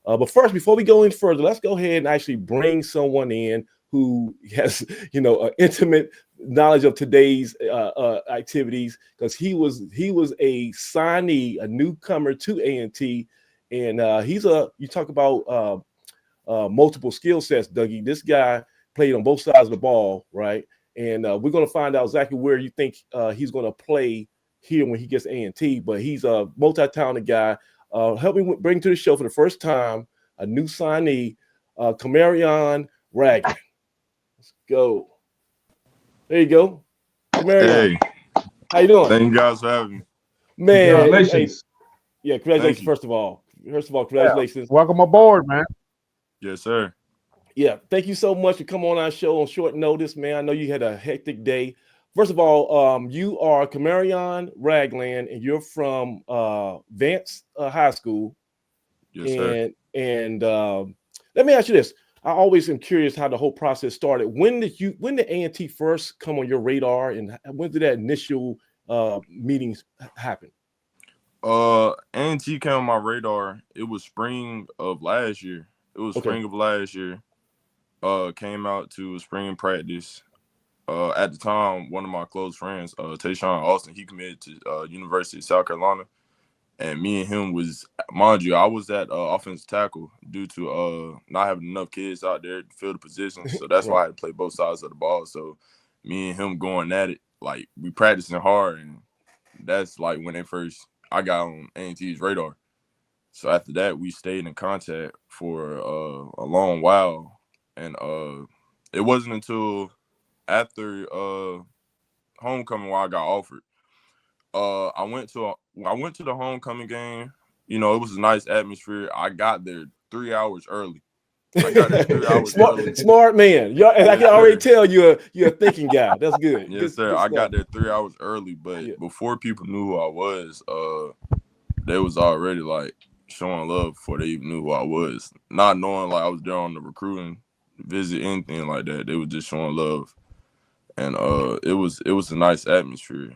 But first, before we go any further, let's go ahead and actually bring someone in who has, an intimate knowledge of today's activities, because he was a signee, a newcomer to A&T, and you talk about multiple skill sets, Dougie. This guy played on both sides of the ball, right? And we're going to find out exactly where you think he's going to play here when he gets A&T. But he's a multi-talented guy. Help me bring to the show for the first time a new signee, Camarion Ragland. Let's go. There you go, Camarion. Hey, How you doing? thank you guys for having me. Man, Congratulations. yeah, congratulations. First of all, congratulations. Welcome aboard, man. Yes, sir. Yeah, thank you so much for coming on our show on short notice, man. I know you had a hectic day. First of all, you are Camarion Ragland, and you're from Vance High School. Yes, sir. And let me ask you this. I always am curious how the whole process started. When did A&T first come on your radar, and when did that initial meetings happen? A&T came on my radar. It was spring of last year. Came out to spring practice. At the time, one of my close friends, Tayshawn Austin, he committed to University of South Carolina. And me and him was, mind you, I was at offensive tackle due to not having enough kids out there to fill the position. So that's why I had to play both sides of the ball. So me and him going at it, like, we practicing hard. And that's like when I got on A&T's radar. So after that, we stayed in contact for a long while. And it wasn't until after homecoming where I got offered. I went to the homecoming game. It was a nice atmosphere. I got there 3 hours early. Smart man. I can already tell you're a thinking guy. That's good. Yes, sir. I got there 3 hours early, but before people knew who I was, they was already like showing love before they even knew who I was. Not knowing like I was there on the recruiting visit, anything like that. They were just showing love, and it was a nice atmosphere.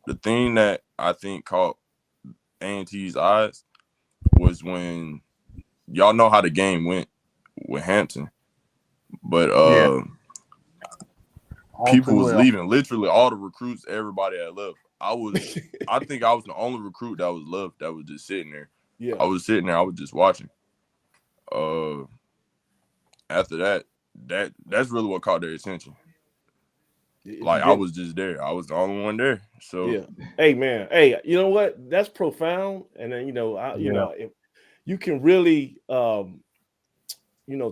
The thing that I think caught A&T's eyes was when y'all know how the game went with Hampton, but people was leaving. Literally, all the recruits, everybody had left. I think I was the only recruit that was left that was just sitting there. Yeah, I was sitting there. I was just watching. After that's really what caught their attention. Like, I was just there. I was the only one there. So yeah. Hey, man. Hey, you know what? That's profound. And then if you can really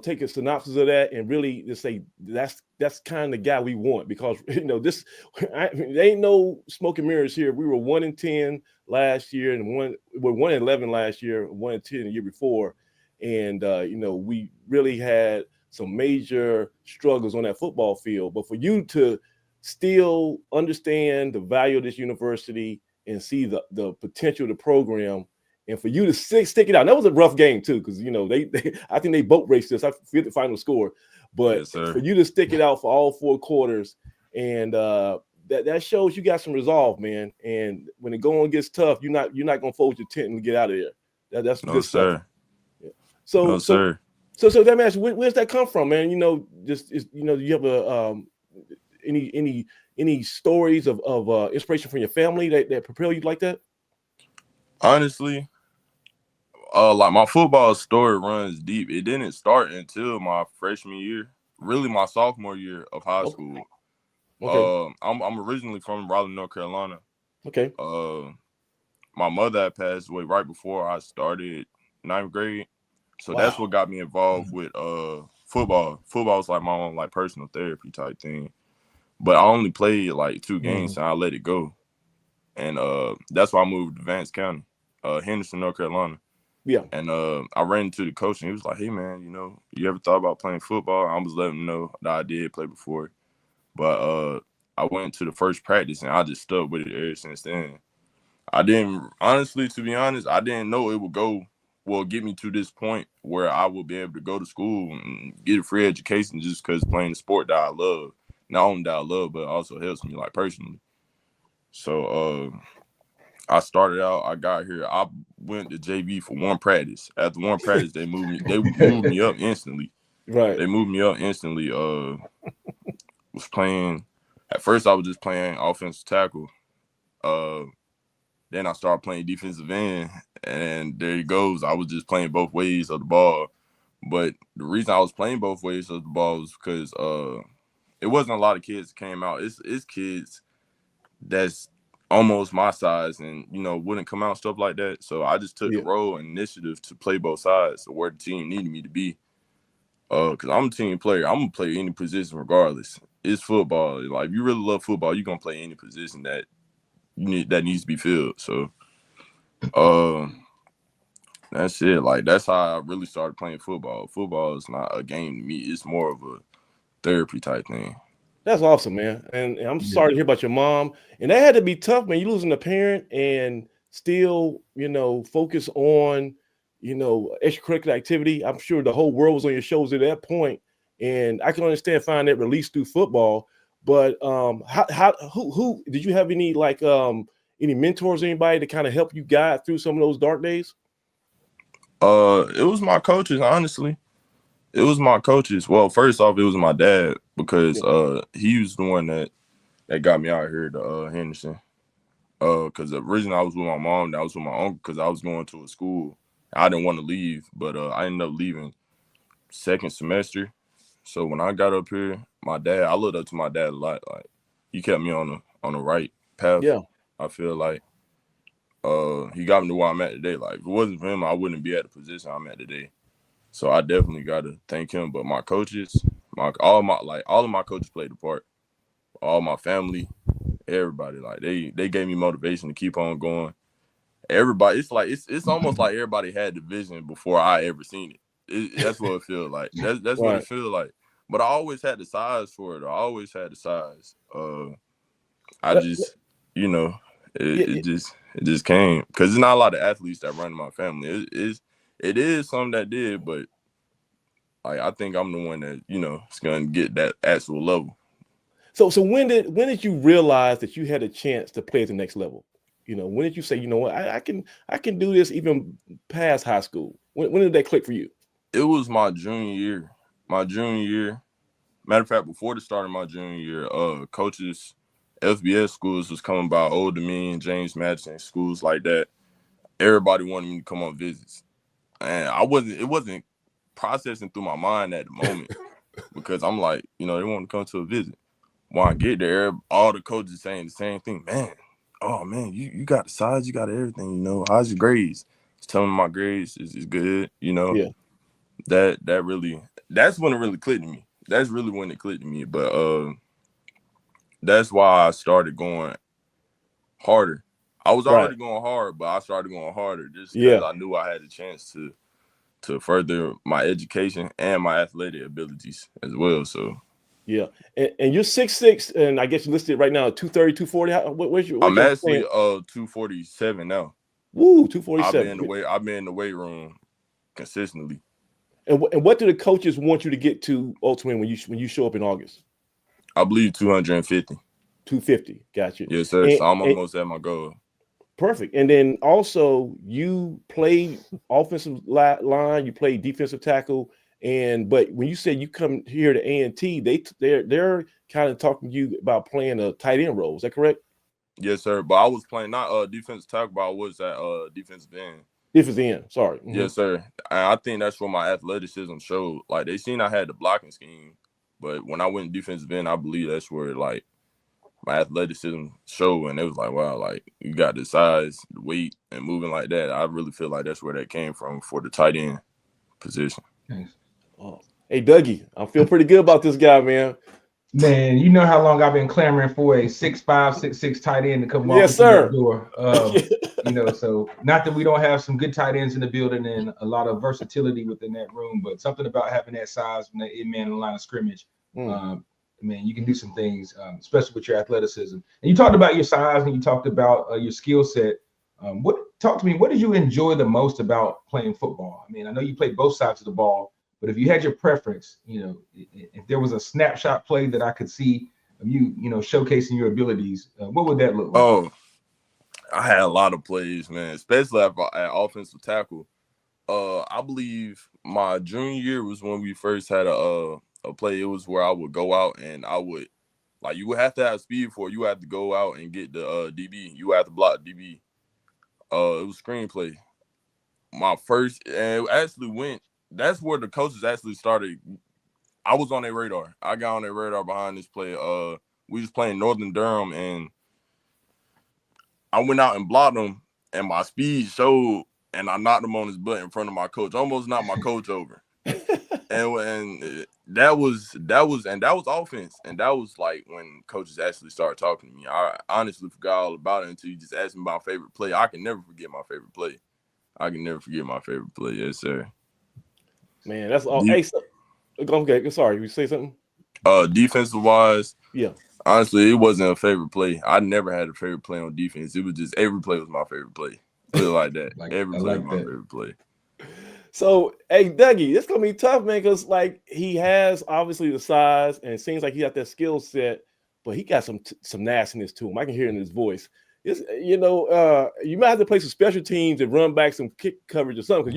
take a synopsis of that and really just say that's kind of the guy we want, because there ain't no smoke and mirrors here. We were 1-10 last year, and we're 1-11 last year, 1-10 the year before, and we really had some major struggles on that football field. But for you to still understand the value of this university and see the potential of the program, and for you to stick it out. That was a rough game too, because I think they boat raced us. I forget the final score, but for you to stick it out for all 4 quarters, and that shows you got some resolve, man. And when the going gets tough, you're not gonna fold your tent and get out of there. That's good stuff. Yeah. So that match, where's that come from, man? Do you have any stories of inspiration from your family that propel you like that? Honestly, like, my football story runs deep. It didn't start until my freshman year, really my sophomore year of high school. Okay. I'm originally from Raleigh, North Carolina. Okay. My mother had passed away right before I started 9th grade, so that's what got me involved with football. Football was like my own like personal therapy type thing. But I only played like 2 games and I let it go, and that's why I moved to Vance County, Henderson, North Carolina. Yeah. And I ran into the coach, and he was like, "Hey, man, you ever thought about playing football?" I was letting him know that I did play before. But I went to the first practice, and I just stuck with it ever since then. I didn't, honestly, to be honest, I didn't know it would get me to this point where I would be able to go to school and get a free education just because playing the sport that I love. Not only that I love, but it also helps me, like, personally. So I started out. I got here. I went to JV for one practice. After one practice, they moved me. They moved me up instantly. Right. They moved me up instantly. Was playing. At first, I was just playing offensive tackle. Then I started playing defensive end, and there it goes. I was just playing both ways of the ball. But the reason I was playing both ways of the ball was because it wasn't a lot of kids that came out. It's kids that's almost my size and, wouldn't come out, stuff like that. So I just took the role and initiative to play both sides of where the team needed me to be. Because I'm a team player. I'm going to play any position regardless. It's football. Like, if you really love football, you're going to play any position that needs to be filled. So that's it. Like, that's how I really started playing football. Football is not a game to me. It's more of a therapy type thing. That's awesome, man. And I'm sorry to hear about your mom. And that had to be tough, man. You losing a parent and still, focus on, extracurricular activity. I'm sure the whole world was on your shoulders at that point. And I can understand finding that release through football. But who did you have any any mentors, anybody to kind of help you guide through some of those dark days? It was my coaches, honestly. It was my coaches. Well, first off, it was my dad because he was the one that got me out here to Henderson. Because originally I was with my mom, I was with my uncle because I was going to a school. I didn't want to leave, but I ended up leaving second semester. So when I got up here, I looked up to my dad a lot. Like, he kept me on the right path. Yeah. I feel like he got me to where I'm at today. Like, if it wasn't for him, I wouldn't be at the position I'm at today. So I definitely got to thank him. But my coaches, all of my coaches played a part. All my family, everybody, like they gave me motivation to keep on going. Everybody, it's almost like everybody had the vision before I ever seen it. That's what it feels like. That's what it feels like. But I always had the size for it. I always had the size. It just came because there's not a lot of athletes that run in my family. It is some that did, but I think I'm the one that is gonna get that actual level. So when did you realize that you had a chance to play at the next level? When did you say, what, I can do this even past high school? When did that click for you? It was my junior year. Matter of fact, before the start of my junior year, coaches, FBS schools was coming by, Old Dominion, James Madison, schools like that. Everybody wanted me to come on visits. And it wasn't processing through my mind at the moment because I'm like, they want to come to a visit. When I get there, all the coaches saying the same thing, man. Oh man, you got the size, you got everything, how's your grades? Just telling me my grades is good, Yeah. That's when it really clicked to me. That's really when it clicked to me. But that's why I started going harder. I was already going hard, but I started going harder just because I knew I had a chance to further my education and my athletic abilities as well. So yeah, and you're 6'6", and I guess you listed right now 230, 240. What's your I'm actually 247 now. Woo, 247. I've been in the weight room consistently. And what do the coaches want you to get to ultimately when you show up in August? I believe 250. 250. Gotcha. Yes, sir. So I'm almost at my goal. Perfect. And then also you play offensive line, you play defensive tackle, but when you say you come here to A&T, they're kind of talking to you about playing a tight end role. Is that correct? Yes, sir. But I was playing not defensive tackle, but I was at defensive end. Defensive end. Sorry. Mm-hmm. Yes, sir. And I think that's where my athleticism showed. Like, they seen I had the blocking scheme, but when I went defensive end, I believe that's where my athleticism showed, and it was like, wow, like, you got the size, the weight, and moving like that. I really feel like that's where that came from for the tight end position. Thanks. Oh. Hey, Dougie, I feel pretty good about this guy, man. Man, you know how long I've been clamoring for a 6'5", 6'6" tight end to come walk yes, through sir. the door. So not that we don't have some good tight ends in the building and a lot of versatility within that room, but something about having that size from that man in the line of scrimmage. Man, you can do some things, especially with your athleticism. And you talked about your size and you talked about your skill set. Talk to me. What did you enjoy the most about playing football? I mean, I know you played both sides of the ball, but if you had your preference, if there was a snapshot play that I could see you showcasing your abilities, what would that look like? Oh, I had a lot of plays, man, especially at offensive tackle. I believe my junior year was when we first had a play. It was where I would go out and I would you would have to have speed for it. You had to go out and get the DB. You had to block DB. It was screenplay. My first and actually went. That's where the coaches actually started. I was on their radar. I got on their radar behind this play. We was playing Northern Durham and I went out and blocked him, and my speed showed, and I knocked him on his butt in front of my coach. Almost knocked my coach over. and that was offense, and that was like when coaches actually started talking to me. I honestly forgot all about it until you just asked me my favorite play. I can never forget my favorite play. Yes, sir. Man, that's all. Hey, so, okay, sorry, you say something? Defensive wise, yeah. Honestly, it wasn't a favorite play. I never had a favorite play on defense. It was just every play was my favorite play. Put it like that. Every play was my favorite play. So, hey, Dougie, it's gonna be tough, man, because he has obviously the size, and it seems like he got that skill set, but he got some nastiness to him. I can hear it in his voice. It's, you might have to play some special teams and run back some kick coverage or something.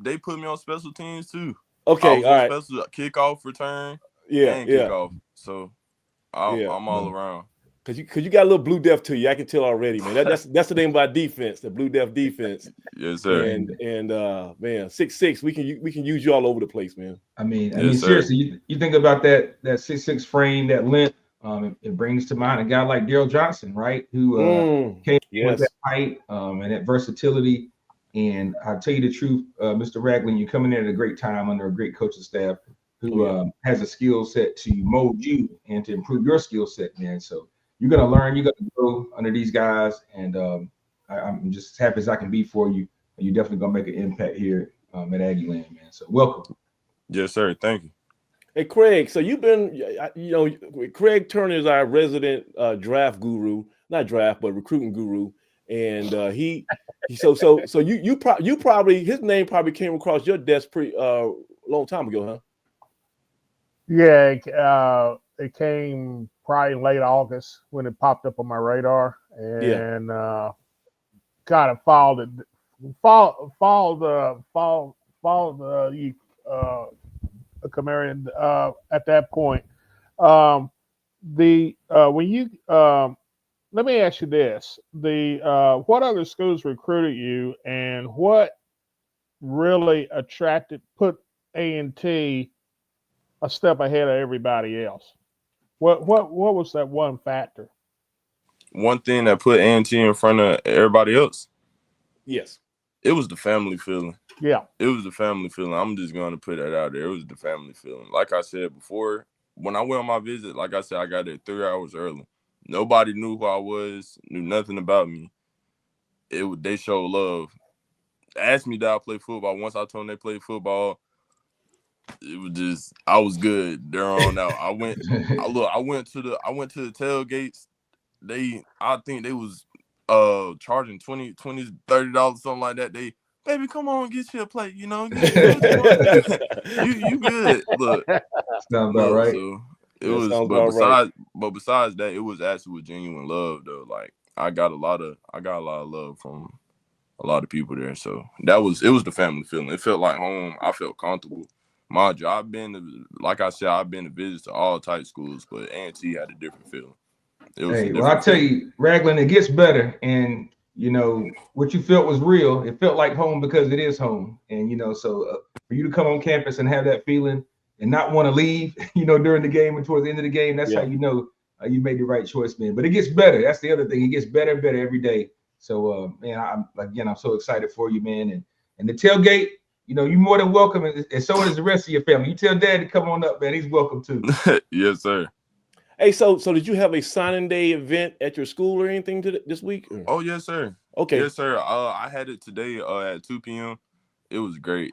They put me on special teams too. Okay, all right. Special kickoff return, and kickoff. So I'm all around. Cause you got a little blue death to you. I can tell already, man. That's the name of our defense, the blue death defense. Yes, sir. And man, 6'6", we can use you all over the place, man. I mean, seriously, you think about that 6'6" frame, that length. It brings to mind a guy like Daryl Johnson, right? Who came with that height and that versatility. And I'll tell you the truth, Mr. Ragland, you're coming in at a great time under a great coaching staff who has a skill set to mold you and to improve your skill set, man. So you're going to learn, you're going to grow under these guys. And I'm just as happy as I can be for you. You're definitely going to make an impact here at Aggie Land, man. So welcome. Yes, sir. Thank you. Hey, Craig, so you've been, Craig Turner is our resident draft guru, not draft, but recruiting guru. And so you probably, his name probably came across your desk pretty long time ago, huh? Yeah, it came probably in late August when it popped up on my radar, and kind of followed Camarion at that point. Let me ask you this: what other schools recruited you, and what really put A&T a step ahead of everybody else? What was that one factor? One thing that put A&T in front of everybody else? Yes. It was the family feeling. Yeah. It was the family feeling. I'm just going to put that out there. It was the family feeling. Like I said before, when I went on my visit, like I said, I got there 3 hours early. Nobody knew who I was, knew nothing about me. They showed love. Asked me did I play football. Once I told them they played football, it was just I was good there on out. I went to the tailgates. I think they was charging $20, $30, something like that. Baby, come on, get you a plate, you good. Look. Sounds about right. So besides that, it was actually with genuine love though. Like I got a lot of love from a lot of people there. So it was the family feeling. It felt like home. I felt comfortable. Mind you, I've been to visit to all type schools, but A&T had a different feeling. I'll tell you, Ragland, it gets better. And what you felt was real. It felt like home because it is home. And so for you to come on campus and have that feeling and not want to leave, during the game and towards the end of the game, that's how you made the right choice, man. But it gets better. That's the other thing. It gets better and better every day. So, man, I'm so excited for you, man. And the tailgate, you're more than welcome, and so is the rest of your family. You tell Dad to come on up, man. He's welcome too. Yes, sir. Hey, so did you have a signing day event at your school or anything this week? Oh, yes, sir. Okay. Yes, sir. I had it today at 2 p.m. It was great.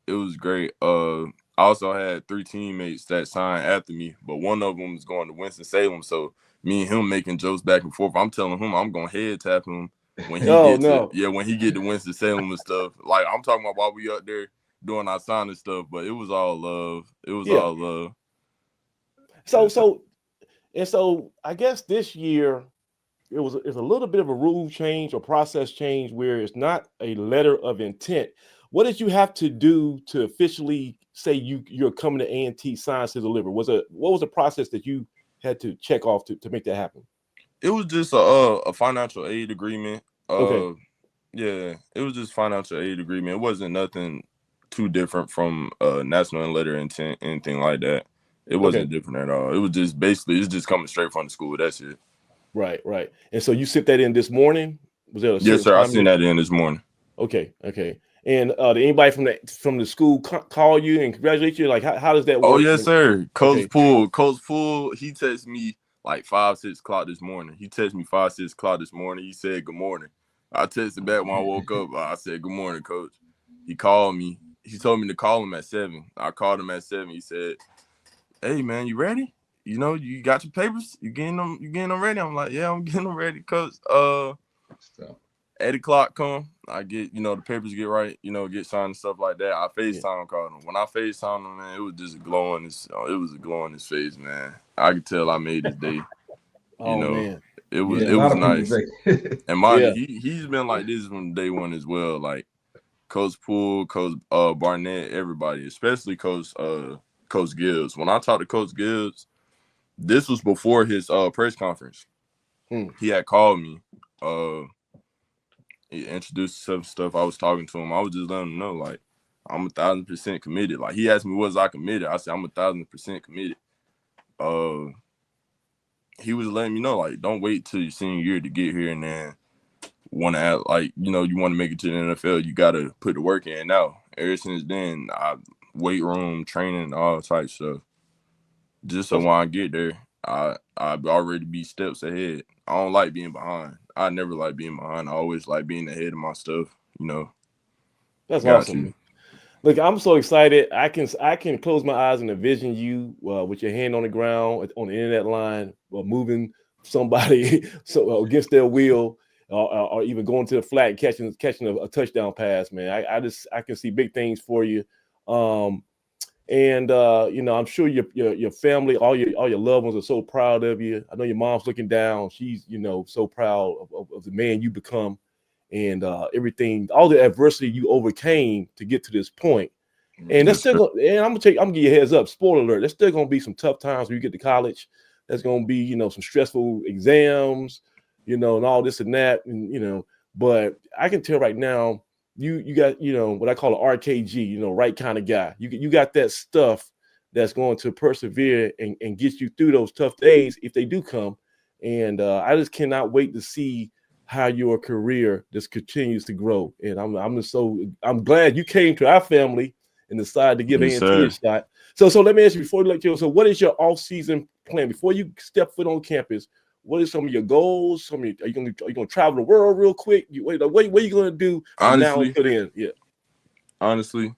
I also had 3 teammates that signed after me, but one of them is going to Winston-Salem, so me and him making jokes back and forth. I'm telling him I'm going to head tap him when he when he get to Winston-Salem and stuff. Like, I'm talking about while we up there doing our signing stuff, but it was all love. All love. So I guess this year, it's a little bit of a rule change or process change where it's not a letter of intent. What did you have to do to officially say you're coming to A&T signs to deliver? What was the process that you had to check off to make that happen? It was just a financial aid agreement. Okay. Yeah, it was just financial aid agreement. It wasn't nothing too different from national letter of intent, anything like that. It wasn't different at all. It was just basically it's just coming straight from the school. That's it. Right. And so you sent that in this morning? Was there a Yes, sir. I time sent that in this morning. Okay. And did anybody from the school call you and congratulate you? Like how does that work? Oh yes, sir. Coach Poole, he texted me like 5, 6 o'clock this morning. He texted me 5, 6 o'clock this morning. He said good morning. I texted back when I woke up. I said good morning, coach. He called me. He told me to call him at 7. I called him at 7. He said, "Hey man, you ready? You know, you got your papers? You getting them ready?" I'm like, "Yeah, I'm getting them ready, coach." 8 o'clock come, I get, the papers get right, get signed and stuff like that. I FaceTime called him. When I FaceTime him, man, it was just a glow on his face, man. I could tell I made his day. Man. It was nice. And mind you, he's been like this from day one as well. Like Coach Poole, Coach Barnett, everybody, especially Coach Gibbs. When I talked to Coach Gibbs, this was before his press conference. He had called me. He introduced some stuff. I was talking to him. I was just letting him know, like, I'm 1,000% committed. Like, he asked me, was I committed? I said, I'm 1,000% committed. He was letting me know, like, don't wait till your senior year to get here and then want to act like, you want to make it to the NFL. You got to put the work in now. Ever since then, weight room, training, all types of stuff. Just so when I get there, I'd already be steps ahead. I don't like being behind. I never like being behind. I always like being ahead of my stuff, That's awesome. Look, I'm so excited. I can close my eyes and envision you with your hand on the ground on the internet line, moving somebody against their will, or even going to the flat and catching a touchdown pass, man. I can see big things for you. And I'm sure your family, all your loved ones are so proud of you. I know your mom's looking down. She's, so proud of the man you become, and everything, all the adversity you overcame to get to this point. And that's still and I'm gonna give you a heads up, spoiler alert, there's still gonna be some tough times when you get to college. There's gonna be, some stressful exams, and all this and that, and but I can tell right now, you got, what I call an RKG, right kind of guy. You got that stuff that's going to persevere and get you through those tough days if they do come. And I just cannot wait to see how your career just continues to grow. And I'm glad you came to our family and decided to give A&T a shot. So let me ask you before we let you go. So what is your off-season plan before you step foot on campus? What are some of your goals? Are you gonna travel the world real quick? What are you gonna do from now until then? Yeah. Honestly,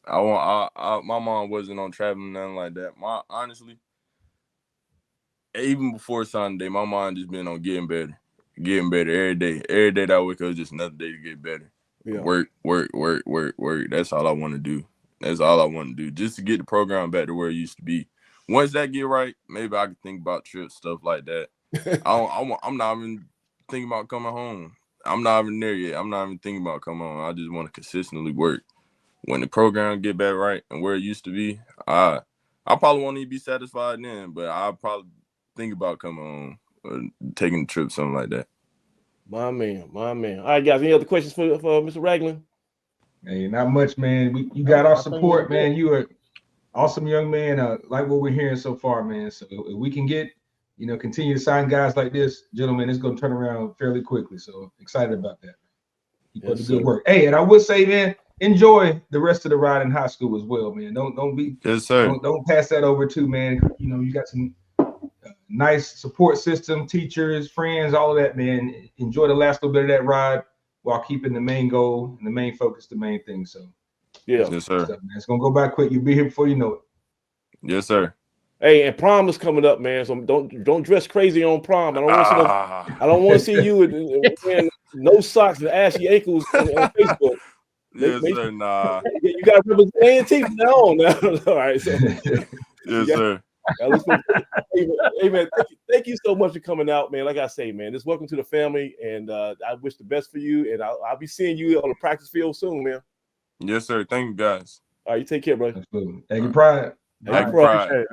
my mom wasn't on traveling, nothing like that. Honestly, even before Sunday, my mind just been on getting better every day. Every day that I wake up is just another day to get better. Yeah. Work. That's all I want to do. Just to get the program back to where it used to be. Once that get right, maybe I can think about trips, stuff like that. I'm not even thinking about coming home. I'm not even there yet. I'm not even thinking about coming home. I just want to consistently work. When the program get back right and where it used to be, I probably won't even be satisfied then, but I'll probably think about coming home or taking a trip, something like that. My man. All right, guys. Any other questions for Mr. Ragland? Hey, not much, man. You got our support, man. You are awesome young man. Like what we're hearing so far, man. So if we can get, continue to sign guys like this, gentlemen, it's going to turn around fairly quickly. So excited about that. Keep up the good work. Hey, and I would say, man, enjoy the rest of the ride in high school as well, man. Don't be, yes, sir. Don't pass that over too, man. You got some nice support system, teachers, friends, all of that, man. Enjoy the last little bit of that ride while keeping the main goal and the main focus, the main thing. So, yeah, yes, sir. Stuff, man. It's gonna go by quick. You'll be here before you know it. Yes, sir. Hey, and prom is coming up, man. So don't dress crazy on prom. I don't want to see you wearing no socks and ashy ankles on Facebook. Yes, sir. Nah. You got to represent A&T from now on. Now. All right. So, yes, sir. At least hey, man, thank you so much for coming out, man. Like I say, man, just welcome to the family, and I wish the best for you. And I'll be seeing you on the practice field soon, man. Yes, sir. Thank you, guys. All right, you take care, bro. Absolutely. Thank you, Pride. Thank you, Happy bro. Pride. Appreciate it.